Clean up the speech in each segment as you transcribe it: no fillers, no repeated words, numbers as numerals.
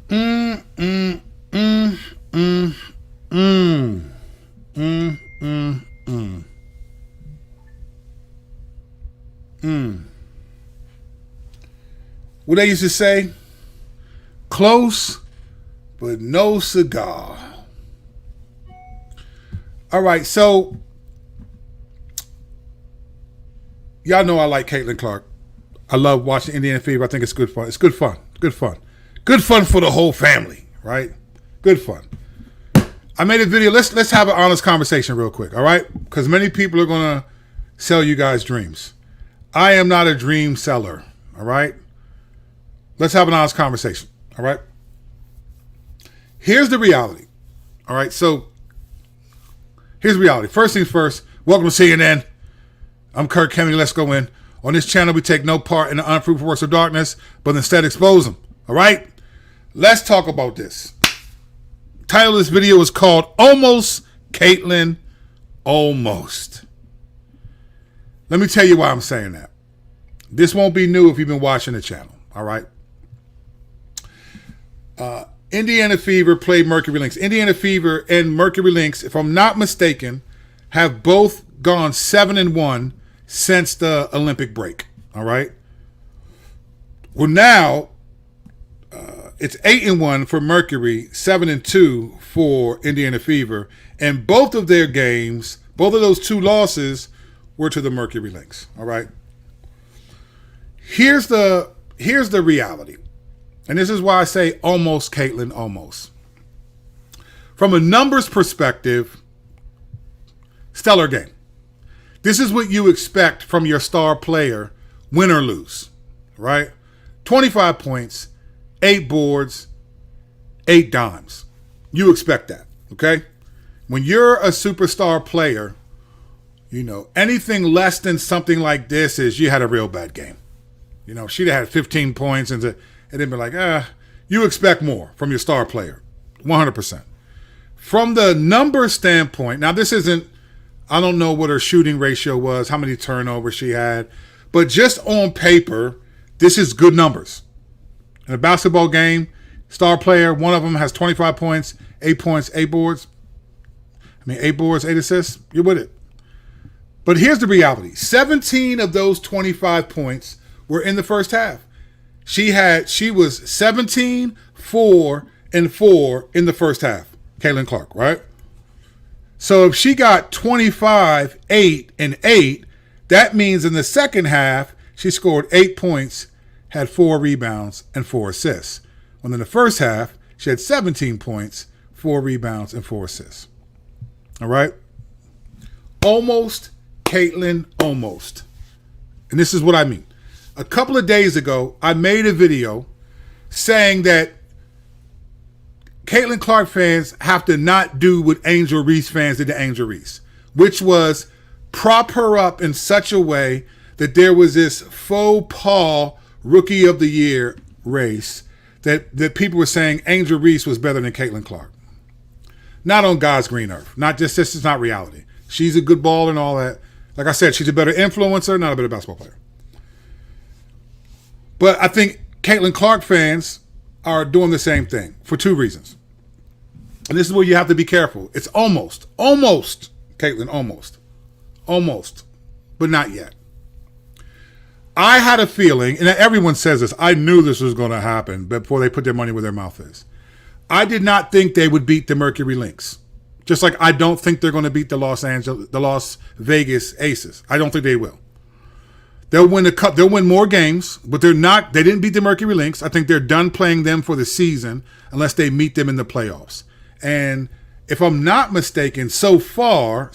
Mm, mm, mm, mm, mm, mm, mm, mm, mm. What they used to say? Close, but no cigar. All right, so y'all know I like Caitlin Clark. I love watching Indiana Fever. I think it's good fun. It's good fun. Good fun. Good fun for the whole family, right? Good fun. I made a video. Let's have an honest conversation real quick, all right? Because many people are gonna sell you guys dreams. I am not a dream seller, all right? Let's have an honest conversation, all right? Here's the reality, all right? So here's the reality. First things first, welcome to CNN. I'm Kirk Kennedy. Let's go in. On this channel, we take no part in the unfruitful works of darkness, but instead expose them. All right? Let's talk about this. The title of this video is called Almost Caitlin Almost. Let me tell you why I'm saying that. This won't be new if you've been watching the channel. All right? Indiana Fever played Mercury Lynx. Indiana Fever and Mercury Lynx, if I'm not mistaken, have both gone 7-1 since the Olympic break. All right. Well, now it's 8-1 for Mercury, 7-2 for Indiana Fever, and both of their games, both of those two losses, were to the Mercury Lynx. All right. Here's the reality, and this is why I say almost Caitlin, almost. From a numbers perspective, stellar game. This is what you expect from your star player, win or lose, right? 25 points, 8 boards, 8 dimes. You expect that, okay? When you're a superstar player, you know, anything less than something like this is you had a real bad game. You know, she'd have had 15 points and then be like, you expect more from your star player, 100%. From the number standpoint, now this isn't, I don't know what her shooting ratio was, how many turnovers she had, but just on paper, this is good numbers. In a basketball game, star player, one of them has 25 points, 8 boards. 8 boards, 8 assists, you're with it. But here's the reality. 17 of those 25 points were in the first half. She was 17, 4, and 4 in the first half. Caitlin Clark, right? So if she got 25, 8, and 8, that means in the second half, she scored 8 points, had 4 rebounds, and 4 assists. When in the first half, she had 17 points, 4 rebounds, and 4 assists. All right? Almost, Caitlin, almost. And this is what I mean. A couple of days ago, I made a video saying that Caitlin Clark fans have to not do what Angel Reese fans did to Angel Reese, which was prop her up in such a way that there was this faux pas rookie of the year race that people were saying Angel Reese was better than Caitlin Clark. Not on God's green earth. This is not reality. She's a good baller and all that. Like I said, she's a better influencer, not a better basketball player. But I think Caitlin Clark fans are doing the same thing for 2 reasons. And this is where you have to be careful. It's almost, Caitlin, almost, but not yet. I had a feeling, and everyone says this, I knew this was going to happen before they put their money where their mouth is. I did not think they would beat the Mercury Lynx. Just like I don't think they're going to beat the Las Vegas Aces. I don't think they will. They'll win they'll win more games, but they didn't beat the Mercury Lynx. I think they're done playing them for the season unless they meet them in the playoffs. And if I'm not mistaken, so far,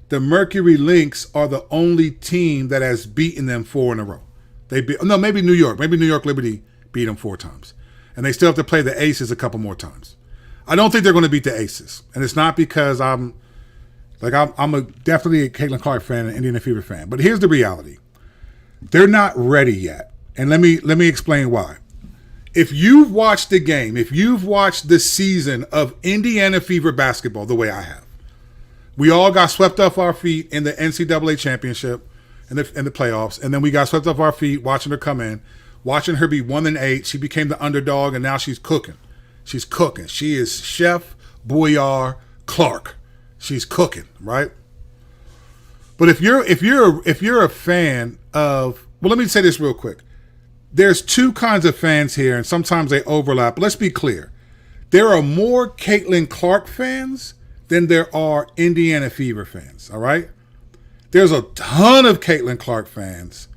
the Mercury Lynx are the only team that has beaten them 4 in a row. Maybe New York. Maybe New York Liberty beat them 4 times. And they still have to play the Aces a couple more times. I don't think they're going to beat the Aces. And it's not because I'm definitely a Caitlin Clark fan and Indiana Fever fan. But here's the reality. They're not ready yet. And let me explain why. If you've watched the game, if you've watched the season of Indiana Fever basketball the way I have, we all got swept off our feet in the NCAA championship and the playoffs, and then we got swept off our feet watching her come in. watching her be 1-8. She became the underdog, and now she's cooking. She's cooking. She is Chef Boyardee Clark. She's cooking, right? But if you're a fan of, well, let me say this real quick. There's two kinds of fans here, and sometimes they overlap. Let's be clear. There are more Caitlin Clark fans than there are Indiana Fever fans, all right? There's a ton of Caitlin Clark fans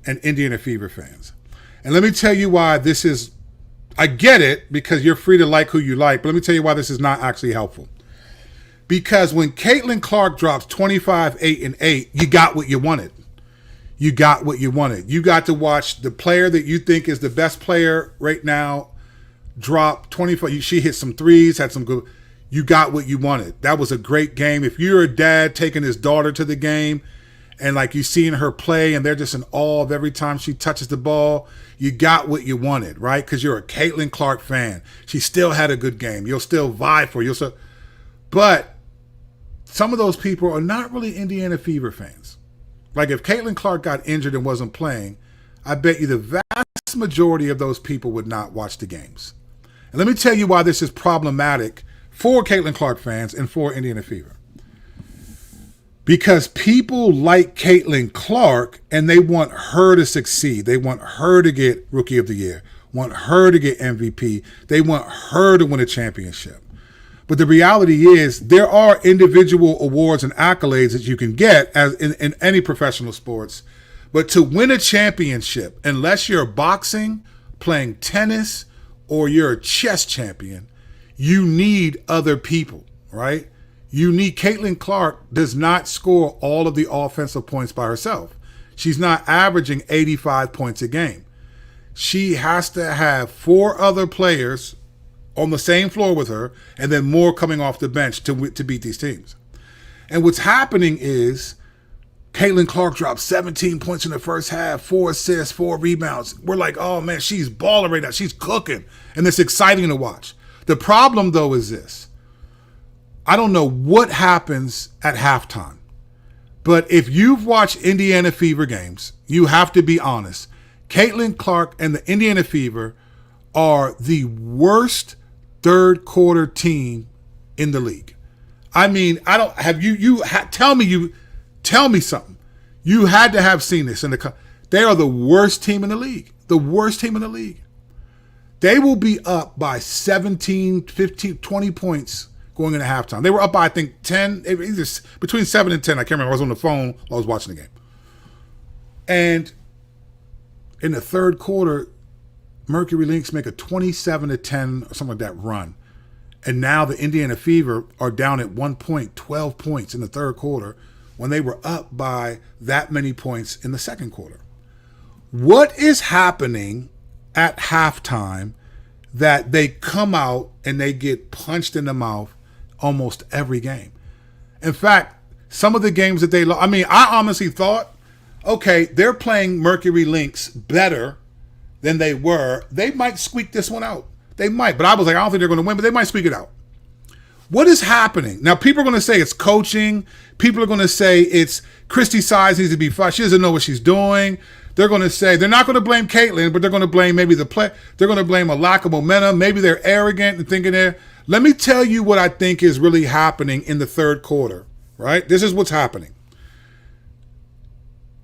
and Indiana Fever fans. And let me tell you why this is, I get it because you're free to like who you like, but let me tell you why this is not actually helpful. Because when Caitlin Clark drops 25, 8, and 8, you got what you wanted. You got what you wanted. You got to watch the player that you think is the best player right now drop 25. She hit some threes, had some good. You got what you wanted. That was a great game. If you're a dad taking his daughter to the game and like you seeing her play and they're just in awe of every time she touches the ball, you got what you wanted, right? Because you're a Caitlin Clark fan. She still had a good game. You'll still vibe for her. But some of those people are not really Indiana Fever fans. Like if Caitlin Clark got injured and wasn't playing, I bet you the vast majority of those people would not watch the games. And let me tell you why this is problematic for Caitlin Clark fans and for Indiana Fever. Because people like Caitlin Clark and they want her to succeed. They want her to get Rookie of the Year, want her to get MVP. They want her to win a championship. But the reality is there are individual awards and accolades that you can get as in any professional sports. But to win a championship, unless you're boxing, playing tennis, or you're a chess champion, you need other people, right? You need Caitlin Clark does not score all of the offensive points by herself. She's not averaging 85 points a game. She has to have 4 other players on the same floor with her and then more coming off the bench to beat these teams. And what's happening is Caitlin Clark dropped 17 points in the first half, 4 assists, 4 rebounds. We're like, oh man, she's balling right now. She's cooking. And it's exciting to watch. The problem, though, is this. I don't know what happens at halftime, but if you've watched Indiana Fever games, you have to be honest. Caitlin Clark and the Indiana Fever are the worst third quarter team in the league. I mean, I don't have tell me something. You had to have seen this they are the worst team in the league. The worst team in the league. They will be up by 17, 15, 20 points going into halftime. They were up by, I think, 10, either between 7 and 10. I can't remember. I was on the phone while I was watching the game. And in the third quarter, Mercury Lynx make a 27-10 or something like that run. And now the Indiana Fever are down at 1 point, 12 points in the third quarter when they were up by that many points in the second quarter. What is happening at halftime that they come out and they get punched in the mouth almost every game? In fact, some of the games that they lost, I mean, I honestly thought, okay, they're playing Mercury Lynx better than they were. They might squeak this one out. They might, but I was like, I don't think they're going to win, but they might squeak it out. What is happening? Now, people are going to say it's coaching. People are going to say it's Christy Sides needs to be fired. She doesn't know what she's doing. They're going to say, they're not going to blame Caitlin, but they're going to blame maybe the play. They're going to blame a lack of momentum. Maybe they're arrogant and thinking they're. Let me tell you what I think is really happening in the third quarter, right? This is what's happening.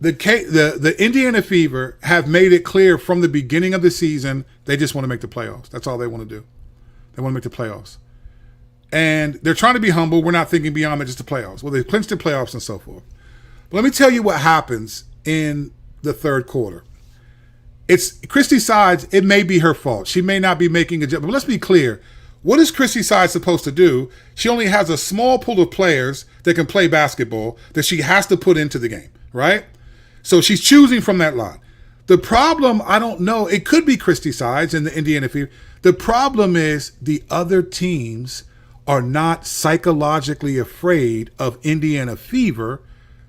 The Indiana Fever have made it clear from the beginning of the season they just want to make the playoffs. That's all they want to do. They want to make the playoffs. And they're trying to be humble. We're not thinking beyond just the playoffs. Well, they clinched the playoffs and so forth. But let me tell you what happens in the third quarter. It's Christy Sides. It may be her fault. She may not be making a jump. But let's be clear. What is Christy Sides supposed to do? She only has a small pool of players that can play basketball that she has to put into the game, right? So she's choosing from that lot. The problem, I don't know, it could be Christy Sides and the Indiana Fever. The problem is the other teams are not psychologically afraid of Indiana Fever.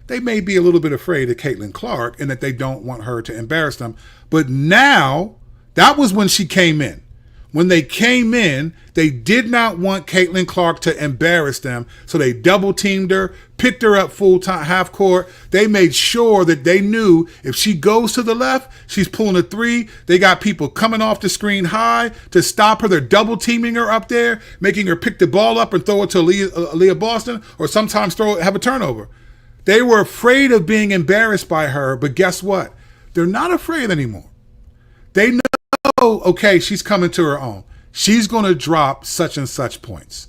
They may be a little bit afraid of Caitlin Clark and that they don't want her to embarrass them. But now, that was when she came in. When they came in, they did not want Caitlin Clark to embarrass them, so they double-teamed her, picked her up full-time, half-court. They made sure that they knew if she goes to the left, she's pulling a three. They got people coming off the screen high to stop her. They're double-teaming her up there, making her pick the ball up and throw it to Aaliyah Boston, or sometimes have a turnover. They were afraid of being embarrassed by her, but guess what? They're not afraid anymore. They know, okay, she's coming to her own. She's going to drop such and such points.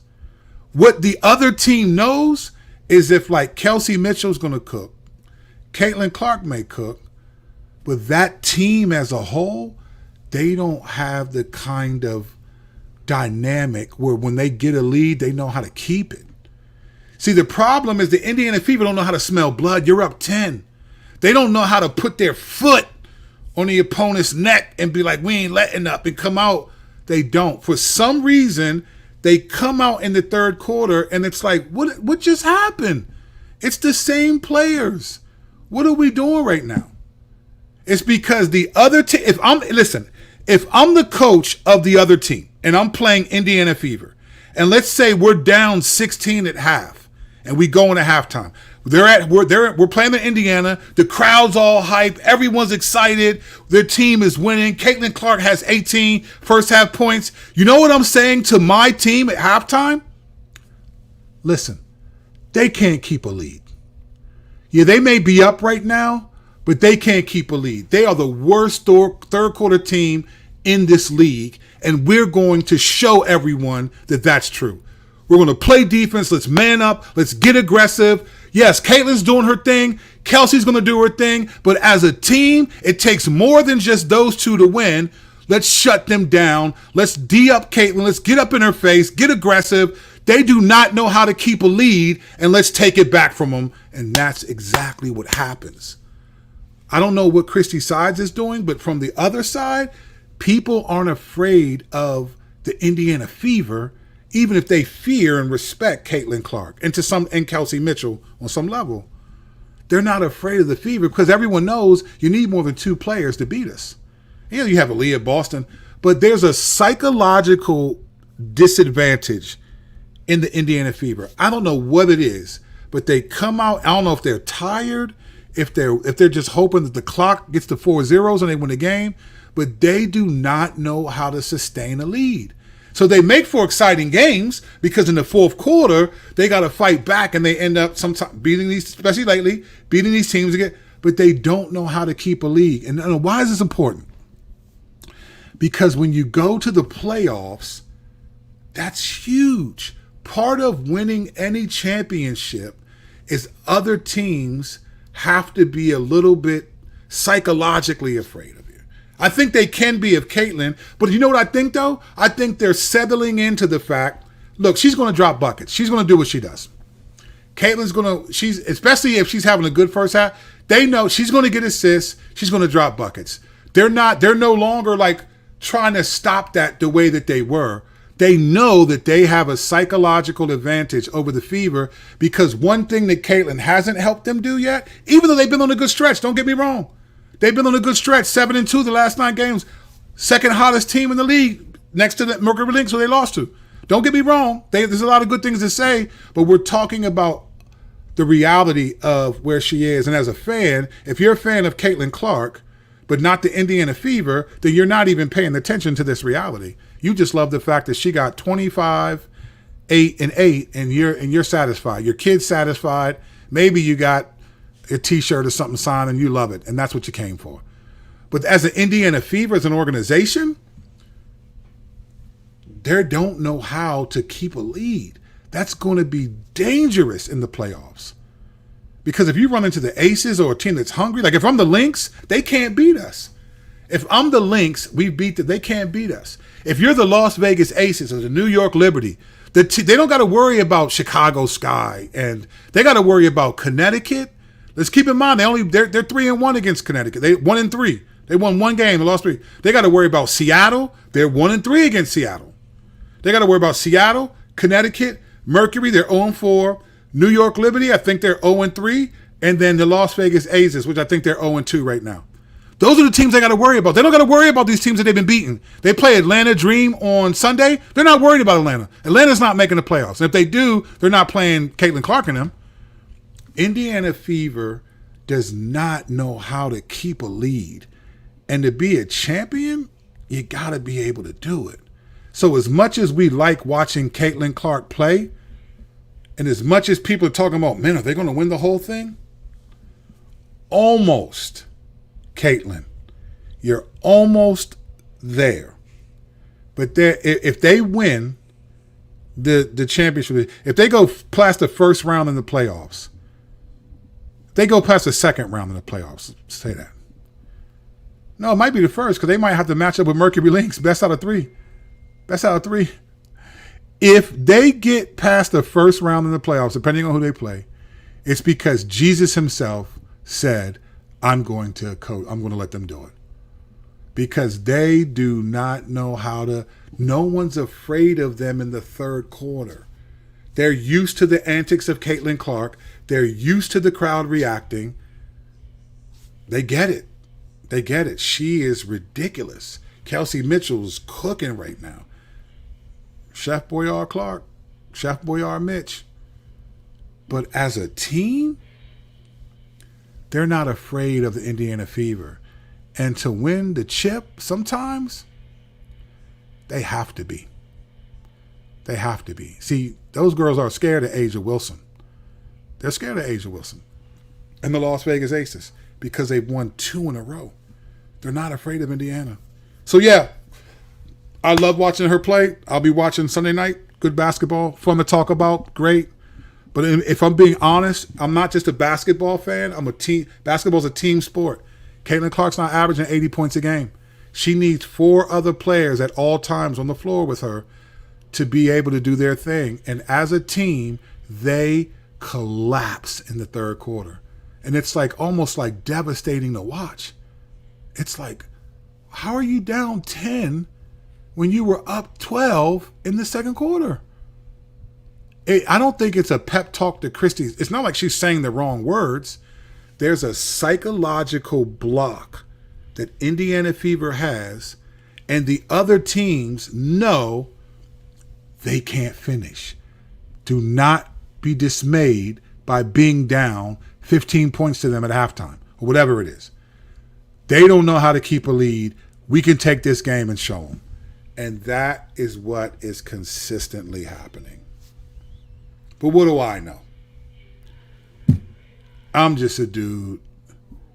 What the other team knows is if like Kelsey Mitchell's going to cook, Caitlin Clark may cook, but that team as a whole, they don't have the kind of dynamic where when they get a lead, they know how to keep it. See, the problem is the Indiana Fever don't know how to smell blood. You're up 10. They don't know how to put their foot on the opponent's neck and be like, we ain't letting up and come out. They don't. For some reason, they come out in the third quarter and it's like, what just happened? It's the same players. What are we doing right now? It's because the other team, if I'm the coach of the other team and I'm playing Indiana Fever, and let's say we're down 16 at half and we go into halftime. We're playing in Indiana. The crowd's all hype. Everyone's excited. Their team is winning. Caitlin Clark has 18 first half points. You know what I'm saying to my team at halftime? Listen, they can't keep a lead. Yeah, they may be up right now, but they can't keep a lead. They are the worst third quarter team in this league, and we're going to show everyone that that's true. We're going to play defense. Let's man up. Let's get aggressive. Yes, Caitlin's doing her thing. Kelsey's going to do her thing. But as a team, it takes more than just those two to win. Let's shut them down. Let's D-up Caitlin. Let's get up in her face. Get aggressive. They do not know how to keep a lead, and let's take it back from them. And that's exactly what happens. I don't know what Christy Sides is doing, but from the other side, people aren't afraid of the Indiana Fever, even if they fear and respect Caitlin Clark and Kelsey Mitchell on some level. They're not afraid of the Fever because everyone knows you need more than two players to beat us. Yeah, you have Aaliyah Boston, but there's a psychological disadvantage in the Indiana Fever. I don't know what it is, but they come out. I don't know if they're tired, if they're just hoping that the clock gets to 4 zeros and they win the game, but they do not know how to sustain a lead. So they make for exciting games because in the fourth quarter, they got to fight back and they end up sometimes beating these, especially lately, beating these teams again, but they don't know how to keep a lead. And why is this important? Because when you go to the playoffs, that's huge. Part of winning any championship is other teams have to be a little bit psychologically afraid of you. I think they can be of Caitlin, but you know what I think though? I think they're settling into the fact, look, she's going to drop buckets. She's going to do what she does. Caitlin's going to, especially if she's having a good first half, they know she's going to get assists. She's going to drop buckets. They're no longer like trying to stop that the way that they were. They know that they have a psychological advantage over the Fever because one thing that Caitlin hasn't helped them do yet, even though they've been on a good stretch, don't get me wrong. They've been on a good stretch, 7-2 the last 9 games. Second hottest team in the league next to the Mercury Lynx who they lost to. Don't get me wrong. There's a lot of good things to say, but we're talking about the reality of where she is. And as a fan, if you're a fan of Caitlin Clark, but not the Indiana Fever, then you're not even paying attention to this reality. You just love the fact that she got 25, 8, and 8, and you're satisfied. Your kid's satisfied. Maybe you got a T-shirt or something signed, and you love it, and that's what you came for. But as an Indiana Fever, as an organization, they don't know how to keep a lead. That's going to be dangerous in the playoffs. Because if you run into the Aces or a team that's hungry, like if I'm the Lynx, they can't beat us. If I'm the Lynx, they can't beat us. If you're the Las Vegas Aces or the New York Liberty, they don't got to worry about Chicago Sky, and they got to worry about Connecticut. Let's keep in mind they're 3-1 against Connecticut. They 1-3. They won 1 game, they lost 3. They got to worry about Seattle. They're 1-3 against Seattle. They got to worry about Seattle, Connecticut, Mercury. They're 0-4. New York Liberty, I think they're 0-3, and then the Las Vegas Aces, which I think they're 0-2 right now. Those are the teams they got to worry about. They don't got to worry about these teams that they've been beating. They play Atlanta Dream on Sunday. They're not worried about Atlanta. Atlanta's not making the playoffs. And if they do, they're not playing Caitlin Clark and them. Indiana Fever does not know how to keep a lead. And to be a champion, you got to be able to do it. So as much as we like watching Caitlin Clark play, and as much as people are talking about, man, are they going to win the whole thing? Almost. Caitlin, you're almost there. But if they win the championship, if they go past the first round in the playoffs, they go past the second round in the playoffs, say that. No, it might be the first because they might have to match up with Mercury Lynx. Best out of three. Best out of three. If they get past the first round in the playoffs, depending on who they play, it's because Jesus himself said, I'm going to let them do it. Because they do not know how to, no one's afraid of them in the third quarter. They're used to the antics of Caitlin Clark. They're used to the crowd reacting. They get it. They get it. She is ridiculous. Kelsey Mitchell's cooking right now. Chef Boyard Clark. Chef Boyard Mitch. But as a team, they're not afraid of the Indiana Fever. And to win the chip, sometimes, they have to be. They have to be. See, those girls are scared of Asia Wilson. They're scared of Asia Wilson and the Las Vegas Aces because they've won 2 in a row. They're not afraid of Indiana. So, yeah, I love watching her play. I'll be watching Sunday night. Good basketball. Fun to talk about. Great. But if I'm being honest, I'm not just a basketball fan. I'm a team. Basketball's a team sport. Caitlin Clark's not averaging 80 points a game. She needs 4 other players at all times on the floor with her to be able to do their thing. And as a team, they collapse in the third quarter. And it's like almost like devastating to watch. It's like, how are you down 10 when you were up 12 in the second quarter? I don't think it's a pep talk to Christie. It's not like she's saying the wrong words. There's a psychological block that Indiana Fever has, and the other teams know they can't finish. Do not be dismayed by being down 15 points to them at halftime or whatever it is. They don't know how to keep a lead. We can take this game and show them. And that is what is consistently happening. But what do I know? I'm just a dude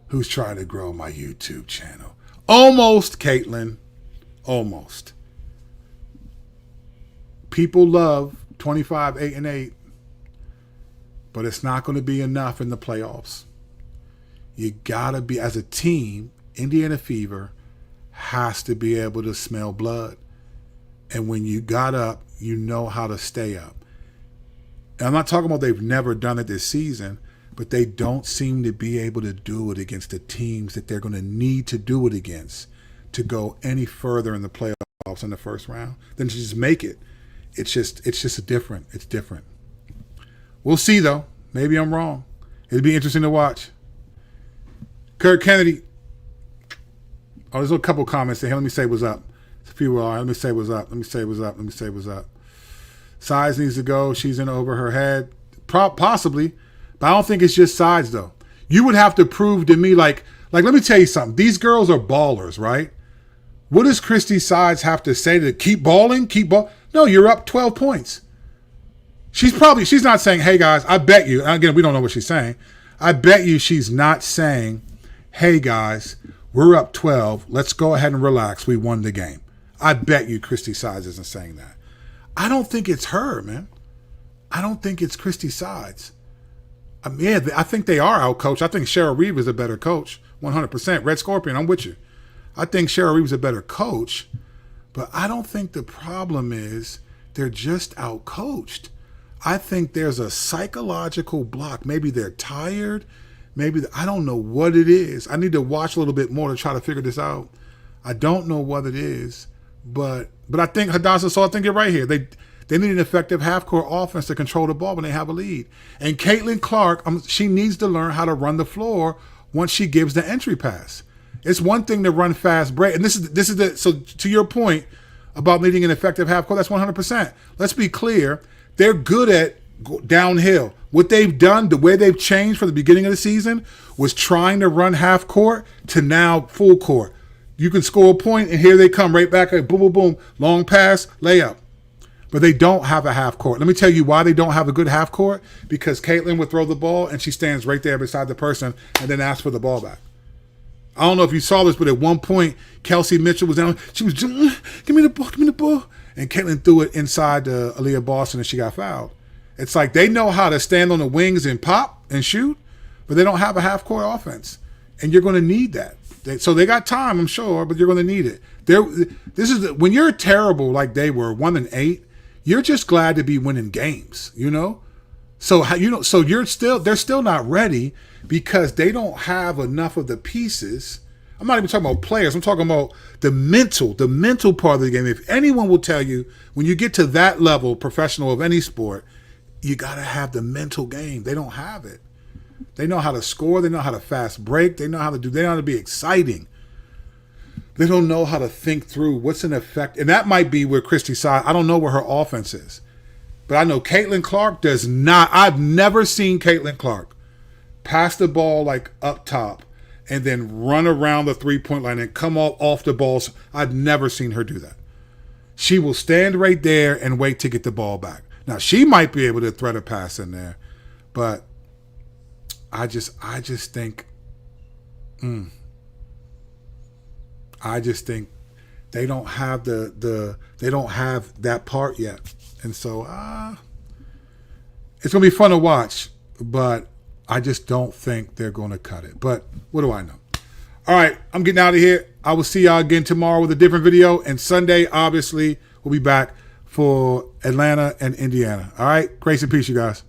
who's trying to grow my YouTube channel. Almost, Caitlin. Almost. People love 25, 8, and 8. But it's not going to be enough in the playoffs. You got to be, as a team, Indiana Fever has to be able to smell blood. And when you got up, you know how to stay up. And I'm not talking about they've never done it this season, but they don't seem to be able to do it against the teams that they're going to need to do it against to go any further in the playoffs in the first round. Then just make it. It's just different. It's different. We'll see, though. Maybe I'm wrong. It'd be interesting to watch. Kirk Kennedy. Oh, there's a couple comments there. Let me say what's up. A few are. Let me say what's up. Let me say what's up. Let me say what's up. Sides needs to go. She's in over her head. Possibly. But I don't think it's just Sides, though. You would have to prove to me, like let me tell you something. These girls are ballers, right? What does Christy Sides have to say to keep balling? No, you're up 12 points. She's not saying, hey, guys, I bet you. Again, we don't know what she's saying. I bet you she's not saying, hey, guys, we're up 12. Let's go ahead and relax. We won the game. I bet you Christy Sides isn't saying that. I don't think it's her, man. I don't think it's Christy Sides. I mean, yeah, I think they are out-coached. I think Cheryl Reeve is a better coach, 100%. Red Scorpion, I'm with you. I think Cheryl Reeve is a better coach, but I don't think the problem is they're just out-coached. I think there's a psychological block. Maybe they're tired. I don't know what it is. I need to watch a little bit more to try to figure this out. I don't know what it is, but I think Hadassah, so I think you're right here. They need an effective half-court offense to control the ball when they have a lead. And Caitlin Clark, she needs to learn how to run the floor once she gives the entry pass. It's one thing to run fast break, and this is the so to your point about needing an effective half court. That's 100%. Let's be clear. They're good at downhill. What they've done, the way they've changed from the beginning of the season, was trying to run half court to now full court. You can score a point, and here they come right back. Boom, boom, boom. Long pass, layup. But they don't have a half court. Let me tell you why they don't have a good half court. Because Caitlin would throw the ball, and she stands right there beside the person and then asks for the ball back. I don't know if you saw this, but at one point, Kelsey Mitchell was down. She was, give me the ball, give me the ball. And Caitlin threw it inside to Aaliyah Boston, and she got fouled. It's like they know how to stand on the wings and pop and shoot, but they don't have a half-court offense. And you're going to need that. So they got time, I'm sure, but you're going to need it. When you're terrible like they were, 1-8, you're just glad to be winning games, you know? So they're still not ready because they don't have enough of the pieces. I'm not even talking about players. I'm talking about the mental part of the game. If anyone will tell you, when you get to that level, professional of any sport, you got to have the mental game. They don't have it. They know how to score. They know how to fast break. They know how to be exciting. They don't know how to think through what's an effect. And that might be where Christy's side. I don't know where her offense is. But I know Caitlin Clark does not. I've never seen Caitlin Clark pass the ball like up top and then run around the three-point line and come off the balls. I've never seen her do that. She will stand right there and wait to get the ball back. Now, she might be able to thread a pass in there, but I just think they don't have they don't have that part yet. And so it's going to be fun to watch, but I just don't think they're going to cut it. But what do I know? All right, I'm getting out of here. I will see y'all again tomorrow with a different video. And Sunday, obviously, we'll be back for Atlanta and Indiana. All right, grace and peace, you guys.